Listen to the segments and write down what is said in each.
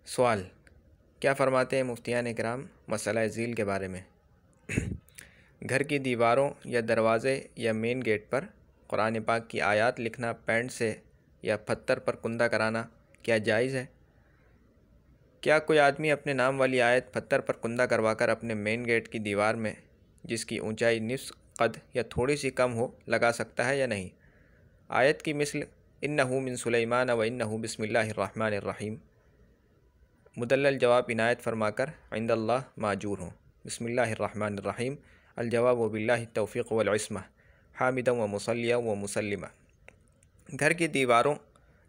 سوال: کیا فرماتے ہیں مفتیان اکرام مسئلہ ذیل کے بارے میں؟ گھر کی دیواروں یا دروازے یا مین گیٹ پر قرآن پاک کی آیات لکھنا پینٹ سے یا پتھر پر کندہ کرانا کیا جائز ہے؟ کیا کوئی آدمی اپنے نام والی آیت پتھر پر کندہ کروا کر اپنے مین گیٹ کی دیوار میں، جس کی اونچائی نصف قد یا تھوڑی سی کم ہو، لگا سکتا ہے یا نہیں؟ آیت کی مثل انہو من سلیمان و انہو بسم اللہ الرحمن الرحیم مدلل جواب عنایت فرما کر عند اللہ ماجور ہوں۔ بسم اللہ الرحمن الرحیم الجواب باللہ التوفیق والعصمہ حامدا و مصلیا و مسلمہ۔ گھر کی دیواروں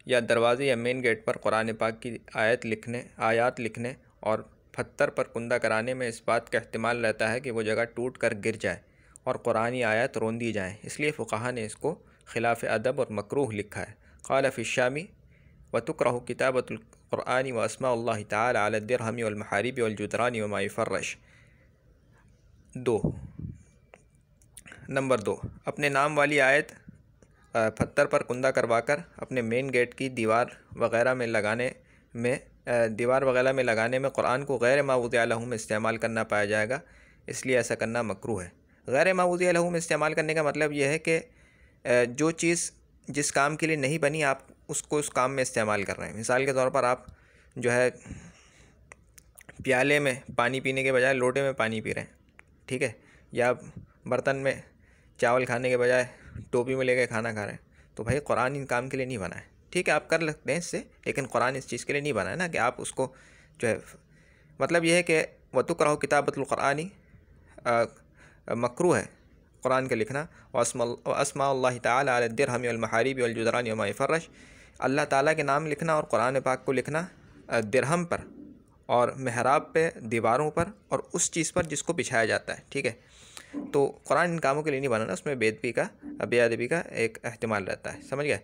یا دروازے یا مین گیٹ پر قرآن پاک کی آیات لکھنے اور پتھر پر کندہ کرانے میں اس بات کا احتمال رہتا ہے کہ وہ جگہ ٹوٹ کر گر جائے اور قرآنی آیات رون دی جائیں، اس لیے فقہا نے اس کو خلاف ادب اور مکروہ لکھا ہے۔ قال فی الشامی وتکرہ کتابۃ القرآن و اسماء اللہ تعالی علی الدرہم والمحارب والجدران وما یفرش۔ نمبر 2، اپنے نام والی آیت پتھر پر کندہ کروا کر اپنے مین گیٹ کی دیوار وغیرہ میں لگانے میں قرآن کو غیر ما وضع لہ میں استعمال کرنا پایا جائے گا، اس لیے ایسا کرنا مکروہ ہے۔ غیر ما وضع لہ میں استعمال کرنے کا مطلب یہ ہے کہ جو چیز جس کام کے لیے نہیں بنی آپ اس کو اس کام میں استعمال کر رہے ہیں۔ مثال کے طور پر آپ جو ہے پیالے میں پانی پینے کے بجائے لوٹے میں پانی پی رہے ہیں، ٹھیک ہے، یا برتن میں چاول کھانے کے بجائے ٹوپی میں لے کے کھانا کھا رہے ہیں، تو بھائی قرآن ان کام کے لیے نہیں بنا ہے، ٹھیک ہے، آپ کر لگتے ہیں اس سے، لیکن قرآن اس چیز کے لیے نہیں بنا ہے نا کہ آپ اس کو جو ہے، مطلب یہ ہے کہ وتکرہ کتابۃ القرآن مکروہ ہے قرآن کے لکھنا، واسماء اللہ تعالی علی الدرہم والمحارب والجدران وما یفرش، اللہ تعالیٰ کے نام لکھنا اور قرآن پاک کو لکھنا درہم پر اور محراب پہ، دیواروں پر، اور اس چیز پر جس کو بچھایا جاتا ہے، ٹھیک ہے، تو قرآن ان کاموں کے لیے نہیں بنانا، اس میں بے ادبی کا ایک احتمال رہتا ہے، سمجھ گئے؟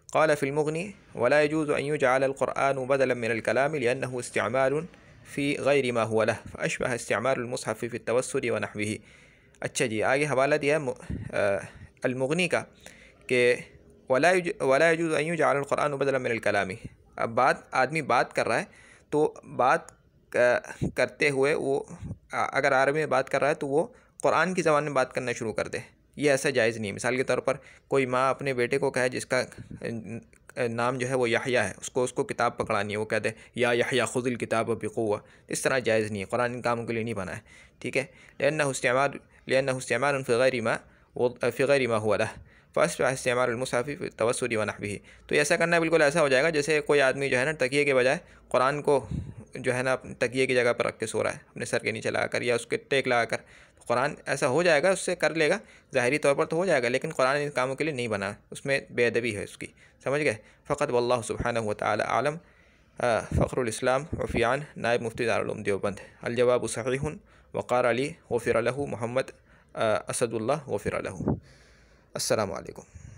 قال فی المغنی ولا يجوز ان يجعل القرآن بدلا من الكلام لأنه استعمال في غیر ما هو له فأشبه استعمال المصحف في التوسل ونحوه۔ اچھا جی، آگے حوالہ دیا المغنی کا کہ ولا يجوز ان يجعل القرآن بدلا من الكلام۔ اب آدمی بات کر رہا ہے تو بات کرتے ہوئے وہ اگر عربی میں بات کر رہا ہے تو وہ قرآن کی زبان میں بات کرنا شروع کر دے، یہ ایسا جائز نہیں ہے۔ مثال کے طور پر کوئی ماں اپنے بیٹے کو کہے جس کا نام جو ہے وہ یحییٰ ہے، اس کو کتاب پکڑانی ہے، وہ کہتے ہیں یا یحییٰ خذ الکتاب بقوہ، اس طرح جائز نہیں ہے، قرآن ان کاموں کے لیے نہیں بنا ہے، ٹھیک ہے، لأنه استعمال في غیر ما هو له فأشبه استعمال المصحف في التوسل ونحوه۔ تو ایسا کرنا بالکل ایسا ہو جائے گا جیسے کوئی آدمی جو ہے نا تکیے کے بجائے قرآن کو جو ہے نا تکیے کی جگہ پر رکھ کے سو رہا ہے، اپنے سر کے نیچے لگا کر یا اس کے ٹیک لگا کر، قرآن ایسا ہو جائے گا، اس سے کر لے گا، ظاہری طور پر تو ہو جائے گا، لیکن قرآن ان کاموں کے لیے نہیں بنا، اس میں بے ادبی ہے اس کی، سمجھ گئے؟ فقط واللہ سبحانہ وتعالی عالم۔ فخر الاسلام عفیان، نائب مفتی دارالعلوم دیوبند۔ الجواب صحیح وقار علی غفر لہ محمد اسد اللہ غفر لہ۔ السلام علیکم۔